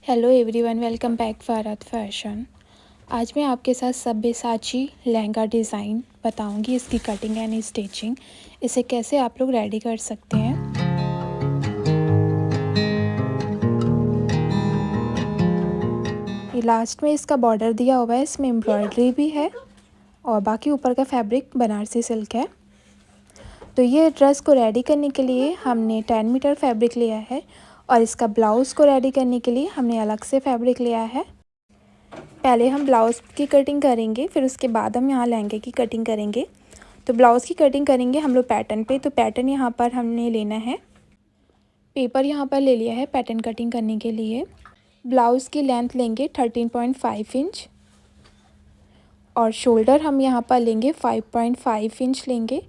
Hello everyone, welcome back फॉरअत fashion. आज मैं आपके साथ सब्यसाची लहंगा डिज़ाइन बताऊंगी, इसकी कटिंग एंड स्टिचिंग, इसे कैसे आप लोग रेडी कर सकते हैं। ये लास्ट में इसका बॉर्डर दिया हुआ है, इसमें एम्ब्रॉयडरी भी है और बाकी ऊपर का फैब्रिक बनारसी सिल्क है। तो ये ड्रेस को रेडी करने के लिए हमने 10 मीटर फैब्रिक लिया है और इसका ब्लाउज़ को रेडी करने के लिए हमने अलग से फैब्रिक लिया है। पहले हम ब्लाउज़ की कटिंग करेंगे, फिर उसके बाद हम यहाँ लहंगे की कटिंग करेंगे। तो ब्लाउज़ की कटिंग करेंगे हम लोग पैटर्न पे। तो पैटर्न यहाँ पर हमने लेना है, पेपर यहाँ पर ले लिया है पैटर्न कटिंग करने के लिए। ब्लाउज़ की लेंथ लेंगे 13.5 इंच और शोल्डर हम यहाँ पर लेंगे 5.5 इंच लेंगे।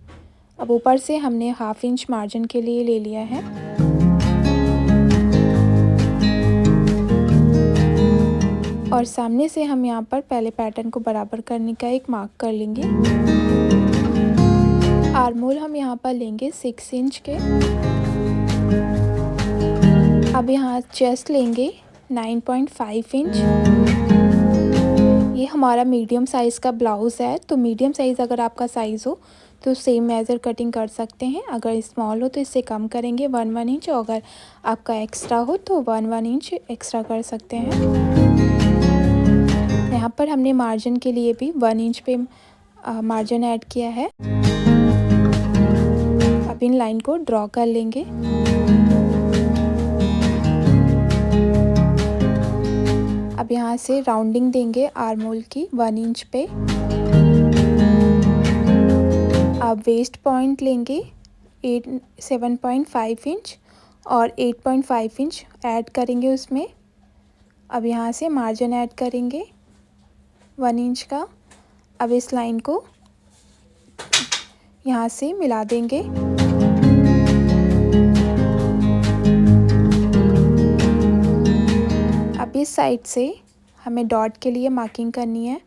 अब ऊपर से हमने हाफ इंच मार्जिन के लिए ले लिया है। और सामने से हम यहाँ पर पहले पैटर्न को बराबर करने का एक मार्क कर लेंगे। आर्मोल हम यहाँ पर लेंगे 6 इंच के। अब यहाँ चेस्ट लेंगे 9.5 इंच। ये हमारा मीडियम साइज़ का ब्लाउज़ है, तो मीडियम साइज़ अगर आपका साइज़ हो तो सेम मेज़र कटिंग कर सकते हैं। अगर स्मॉल हो तो इससे कम करेंगे 1 इंच, और अगर आपका एक्स्ट्रा हो तो 1 इंच एक्स्ट्रा कर सकते हैं। यहाँ पर हमने मार्जिन के लिए भी 1 इंच पे मार्जिन ऐड किया है। अब इन लाइन को ड्रॉ कर लेंगे। अब यहाँ से राउंडिंग देंगे आर्मोल की 1 इंच पे। अब वेस्ट पॉइंट लेंगे 7.5 इंच और 8.5 इंच ऐड करेंगे उसमें। अब यहाँ से मार्जिन ऐड करेंगे 1 इंच का। अब इस लाइन को यहाँ से मिला देंगे। अब इस साइड से हमें डॉट के लिए मार्किंग करनी है।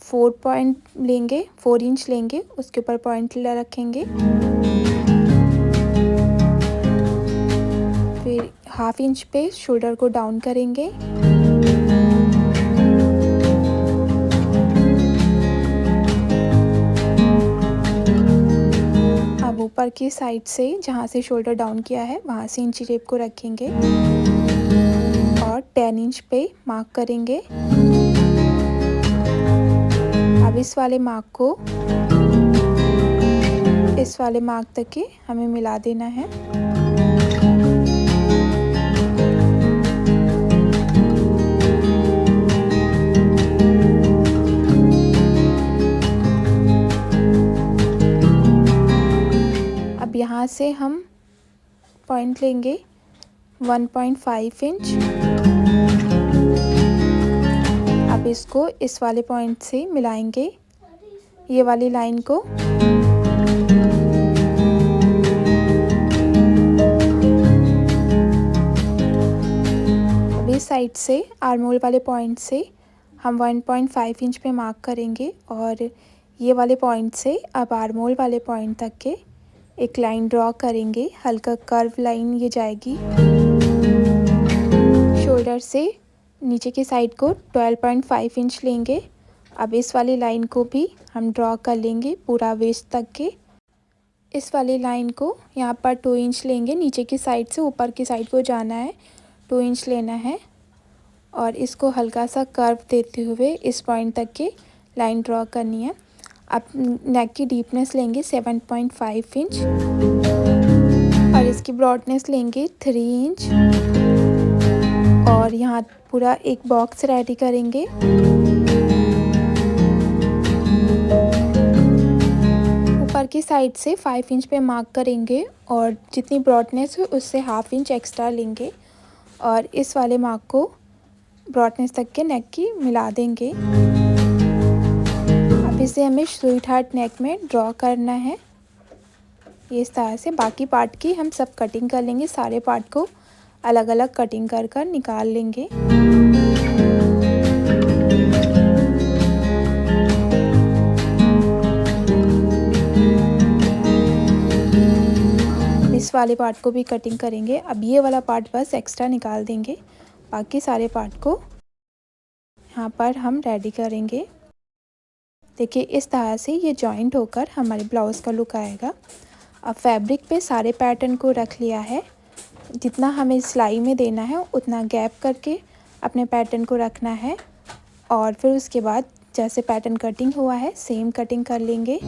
4 इंच लेंगे, उसके ऊपर पॉइंट रखेंगे। फिर हाफ इंच पे शोल्डर को डाउन करेंगे। अब ऊपर की साइड से जहाँ से शोल्डर डाउन किया है वहाँ से इंची टेप को रखेंगे और 10 इंच पे मार्क करेंगे। अब इस वाले मार्क को इस वाले मार्क तक के हमें मिला देना है। अब यहाँ से हम पॉइंट लेंगे 1.5 इंच। अब इसको इस वाले पॉइंट से मिलाएंगे, ये वाली लाइन को। अब इस साइड से आर्मोल वाले पॉइंट से हम 1.5 इंच पे मार्क करेंगे और ये वाले पॉइंट से अब आर्मोल वाले पॉइंट तक के एक लाइन ड्रॉ करेंगे। हल्का कर्व लाइन ये जाएगी। शोल्डर से नीचे की साइड को 12.5 इंच लेंगे। अब इस वाली लाइन को भी हम ड्रॉ कर लेंगे पूरा वेस्ट तक के। इस वाली लाइन को यहाँ पर 2 इंच लेंगे, नीचे की साइड से ऊपर की साइड को जाना है, 2 इंच लेना है और इसको हल्का सा कर्व देते हुए इस पॉइंट तक के लाइन ड्रॉ करनी है। अब नेक की डीपनेस लेंगे 7.5 इंच और इसकी ब्रॉडनेस लेंगे 3 इंच और यहाँ पूरा एक बॉक्स रेडी करेंगे। ऊपर की साइड से 5 इंच पे मार्क करेंगे और जितनी ब्रॉडनेस हो उससे हाफ इंच एक्स्ट्रा लेंगे और इस वाले मार्क को ब्रॉडनेस तक के नेक की मिला देंगे। अब इसे हमें स्वीट हार्ट नेक में ड्रॉ करना है। ये इस तरह से बाकी पार्ट की हम सब कटिंग कर लेंगे, सारे पार्ट को अलग अलग कटिंग कर कर निकाल लेंगे। इस वाले पार्ट को भी कटिंग करेंगे। अब ये वाला पार्ट बस एक्स्ट्रा निकाल देंगे बाकी सारे पार्ट को यहाँ पर हम रेडी करेंगे। देखिए इस तरह से ये जॉइंट होकर हमारे ब्लाउज़ का लुक आएगा। अब फैब्रिक पे सारे पैटर्न को रख लिया है। जितना हमें सिलाई में देना है उतना गैप करके अपने पैटर्न को रखना है और फिर उसके बाद जैसे पैटर्न कटिंग हुआ है सेम कटिंग कर लेंगे।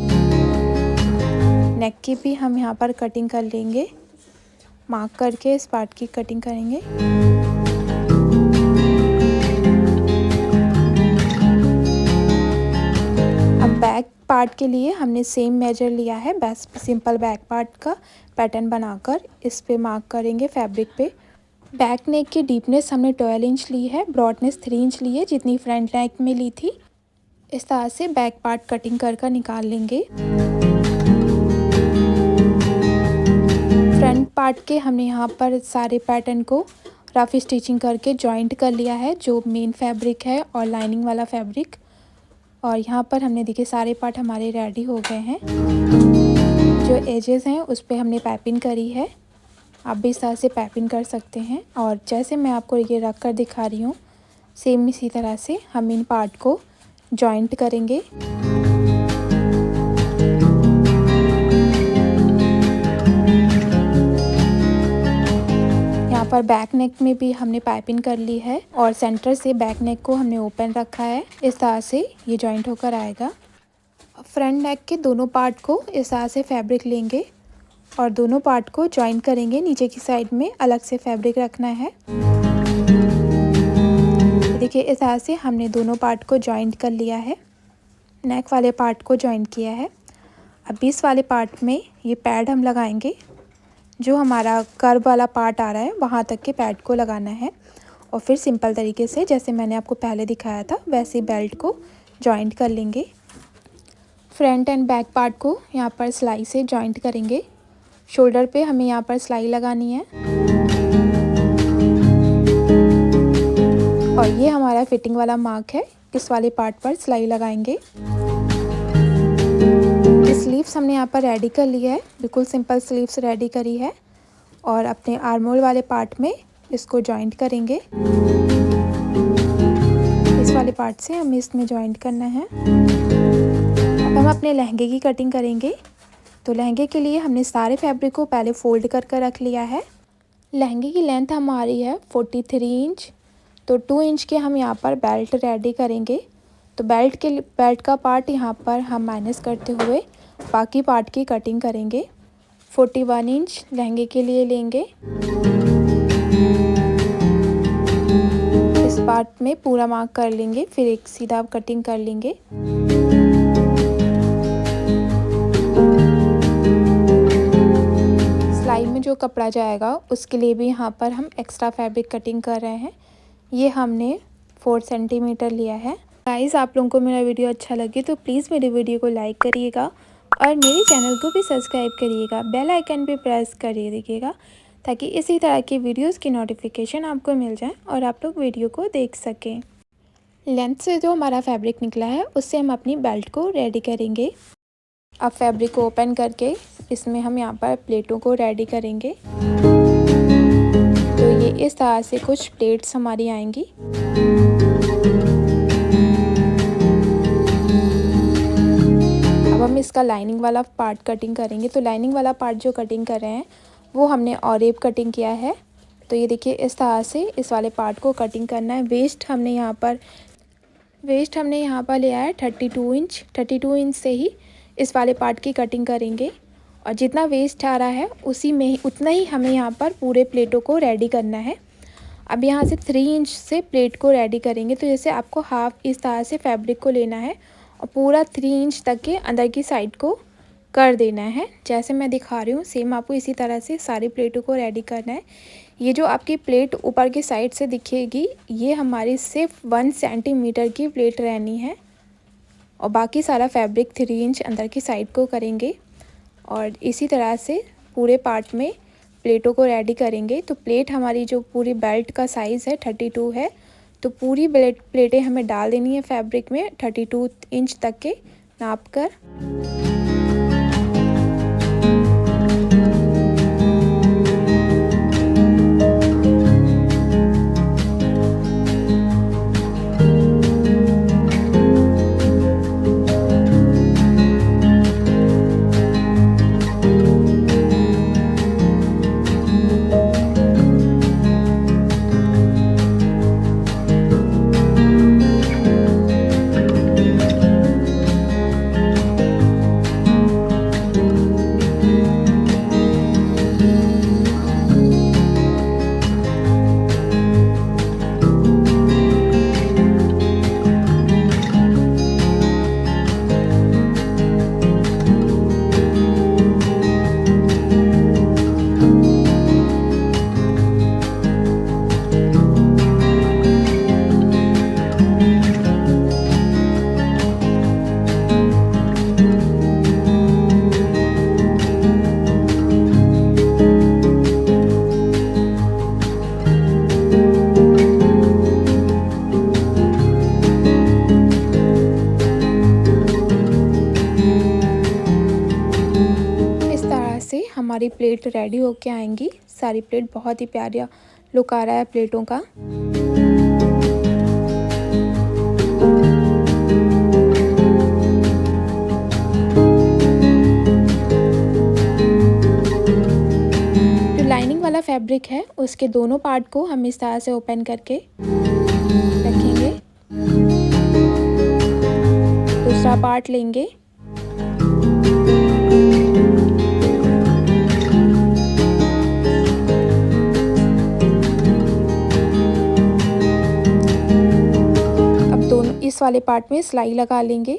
नेक की भी हम यहाँ पर कटिंग कर लेंगे, मार्क करके इस पार्ट की कटिंग करेंगे। अब बैक पार्ट के लिए हमने सेम मेजर लिया है, बस सिंपल बैक पार्ट का पैटर्न बनाकर इस पे मार्क करेंगे फैब्रिक पे। बैक नेक की डीपनेस हमने 12 इंच ली है, ब्रॉडनेस 3 इंच ली है जितनी फ्रंट नेक में ली थी। इस तरह से बैक पार्ट कटिंग कर निकाल लेंगे। फ्रंट पार्ट के हमने यहाँ पर सारे पैटर्न को रफ स्टिचिंग करके जॉइंट कर लिया है, जो मेन फैब्रिक है और लाइनिंग वाला फैब्रिक। और यहाँ पर हमने देखिए सारे पार्ट हमारे रेडी हो गए हैं। जो एजेस हैं उस पर हमने पाइपिंग करी है, आप भी इस तरह से पाइपिंग कर सकते हैं। और जैसे मैं आपको ये रख कर दिखा रही हूँ सेम इसी तरह से हम इन पार्ट को जॉइंट करेंगे। यहाँ पर बैक नेक में भी हमने पाइपिंग कर ली है और सेंटर से बैक नेक को हमने ओपन रखा है। इस तरह से ये जॉइंट होकर आएगा। फ्रंट नेक के दोनों पार्ट को इस तरह से फैब्रिक लेंगे और दोनों पार्ट को जॉइंट करेंगे। नीचे की साइड में अलग से फैब्रिक रखना है। देखिए इस तरह से हमने दोनों पार्ट को जॉइंट कर लिया है। नेक वाले पार्ट को जॉइंट किया है। अब बीच वाले पार्ट में ये पैड हम लगाएंगे। जो हमारा कर्व वाला पार्ट आ रहा है वहाँ तक के पैड को लगाना है और फिर सिंपल तरीके से जैसे मैंने आपको पहले दिखाया था वैसे बेल्ट को जॉइंट कर लेंगे। फ्रंट एंड बैक पार्ट को यहाँ पर सिलाई से जॉइंट करेंगे। शोल्डर पे हमें यहाँ पर सिलाई लगानी है और ये हमारा फिटिंग वाला मार्क है, इस वाले पार्ट पर सिलाई लगाएंगे। स्लीव्स हमने यहाँ पर रेडी कर लिया है, बिल्कुल सिंपल स्लीव्स रेडी करी है और अपने आर्म होल वाले पार्ट में इसको जॉइंट करेंगे। इस वाले पार्ट से हमें इसमें जॉइंट करना है। अब हम अपने लहंगे की कटिंग करेंगे। तो लहंगे के लिए हमने सारे फैब्रिक को पहले फोल्ड कर रख लिया है। लहंगे की लेंथ हमारी है 43 इंच, तो 2 इंच के हम यहाँ पर बेल्ट रेडी करेंगे। तो बेल्ट का पार्ट यहाँ पर हम माइनस करते हुए बाकी पार्ट की कटिंग करेंगे। 41 इंच लहंगे के लिए लेंगे। इस पार्ट में पूरा मार्क कर लेंगे, फिर एक सीधा कटिंग कर लेंगे। सिलाई में जो कपड़ा जाएगा उसके लिए भी यहाँ पर हम एक्स्ट्रा फैब्रिक कटिंग कर रहे हैं। ये हमने 4 सेंटीमीटर लिया है। गाइस आप लोगों को मेरा वीडियो अच्छा लगे तो प्लीज़ मेरे वीडियो को लाइक करिएगा और मेरे चैनल को भी सब्सक्राइब करिएगा, बेल आइकन पे प्रेस करिए देखिएगा ताकि इसी तरह की वीडियोस की नोटिफिकेशन आपको मिल जाए और आप लोग वीडियो को देख सकें। लेंथ से जो हमारा फैब्रिक निकला है उससे हम अपनी बेल्ट को रेडी करेंगे। अब फैब्रिक को ओपन करके इसमें हम यहाँ पर प्लेटों को रेडी करेंगे। तो ये इस तरह से कुछ प्लेट्स हमारी आएंगी। अब हम इसका लाइनिंग वाला पार्ट कटिंग करेंगे। तो लाइनिंग वाला पार्ट जो कटिंग कर रहे हैं वो हमने ऑरेप कटिंग किया है। तो ये देखिए इस तरह से इस वाले पार्ट को कटिंग करना है। वेस्ट हमने यहाँ पर लिया है 32 इंच। 32 इंच से ही इस वाले पार्ट की कटिंग करेंगे और जितना वेस्ट आ रहा है उसी में ही उतना ही हमें यहाँ पर पूरे प्लेटों को रेडी करना है। अब यहाँ से 3 इंच से प्लेट को रेडी करेंगे। तो जैसे आपको हाफ इस तरह से फैब्रिक को लेना है और पूरा 3 इंच तक के अंदर की साइड को कर देना है। जैसे मैं दिखा रही हूँ सेम आपको इसी तरह से सारी प्लेटों को रेडी करना है। ये जो आपकी प्लेट ऊपर की साइड से दिखेगी ये हमारी सिर्फ 1 सेंटीमीटर की प्लेट रहनी है और बाकी सारा फैब्रिक 3 इंच अंदर की साइड को करेंगे और इसी तरह से पूरे पार्ट में प्लेटों को रेडी करेंगे। तो प्लेट हमारी जो पूरी बेल्ट का साइज़ है 32 है, तो पूरी प्लेटें हमें डाल देनी है फैब्रिक में 32 इंच तक के नाप कर। प्लेट रेडी होके आएंगी। सारी प्लेट बहुत ही प्यारा लुक आ रहा है प्लेटों का। जो लाइनिंग वाला फैब्रिक है उसके दोनों पार्ट को हम इस तरह से ओपन करके रखेंगे। दूसरा पार्ट लेंगे, अब दोनों इस वाले पार्ट में सिलाई लगा लेंगे।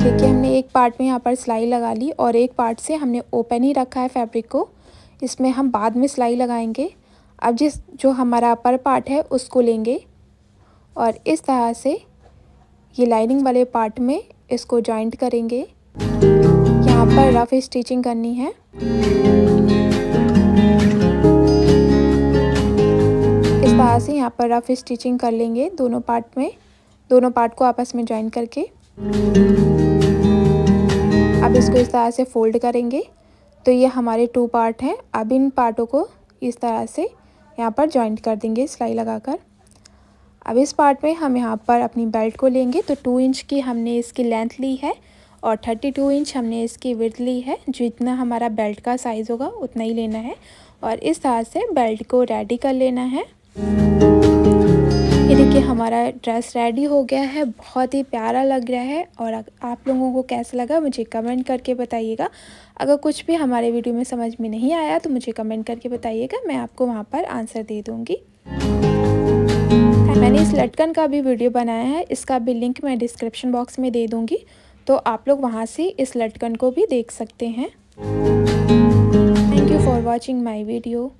देखिए हमने एक पार्ट में यहाँ पर सिलाई लगा ली और एक पार्ट से हमने ओपन ही रखा है फैब्रिक को, इसमें हम बाद में सिलाई लगाएंगे। अब जो हमारा अपर पार्ट है उसको लेंगे और इस तरह से ये लाइनिंग वाले पार्ट में इसको जॉइंट करेंगे। यहाँ पर रफ स्टिचिंग करनी है। इस तरह से यहाँ पर रफ स्टिचिंग कर लेंगे दोनों पार्ट में, दोनों पार्ट को आपस में जॉइन करके। अब इसको इस तरह से फोल्ड करेंगे। तो ये हमारे 2 पार्ट हैं। अब इन पार्टों को इस तरह से यहाँ पर जॉइंट कर देंगे सिलाई लगाकर। अब इस पार्ट में हम यहाँ पर अपनी बेल्ट को लेंगे। तो 2 इंच की हमने इसकी लेंथ ली है और 32 इंच हमने इसकी विड्थ ली है। जितना हमारा बेल्ट का साइज़ होगा उतना ही लेना है और इस तरह से बेल्ट को रेडी कर लेना है। ये देखिए हमारा ड्रेस रेडी हो गया है, बहुत ही प्यारा लग रहा है। और आप लोगों को कैसा लगा मुझे कमेंट करके बताइएगा। अगर कुछ भी हमारे वीडियो में समझ में नहीं आया तो मुझे कमेंट करके बताइएगा, मैं आपको वहाँ पर आंसर दे दूँगी। मैंने इस लटकन का भी वीडियो बनाया है, इसका भी लिंक मैं डिस्क्रिप्शन बॉक्स में दे दूँगी, तो आप लोग वहाँ से इस लटकन को भी देख सकते हैं। Thank you for watching my video.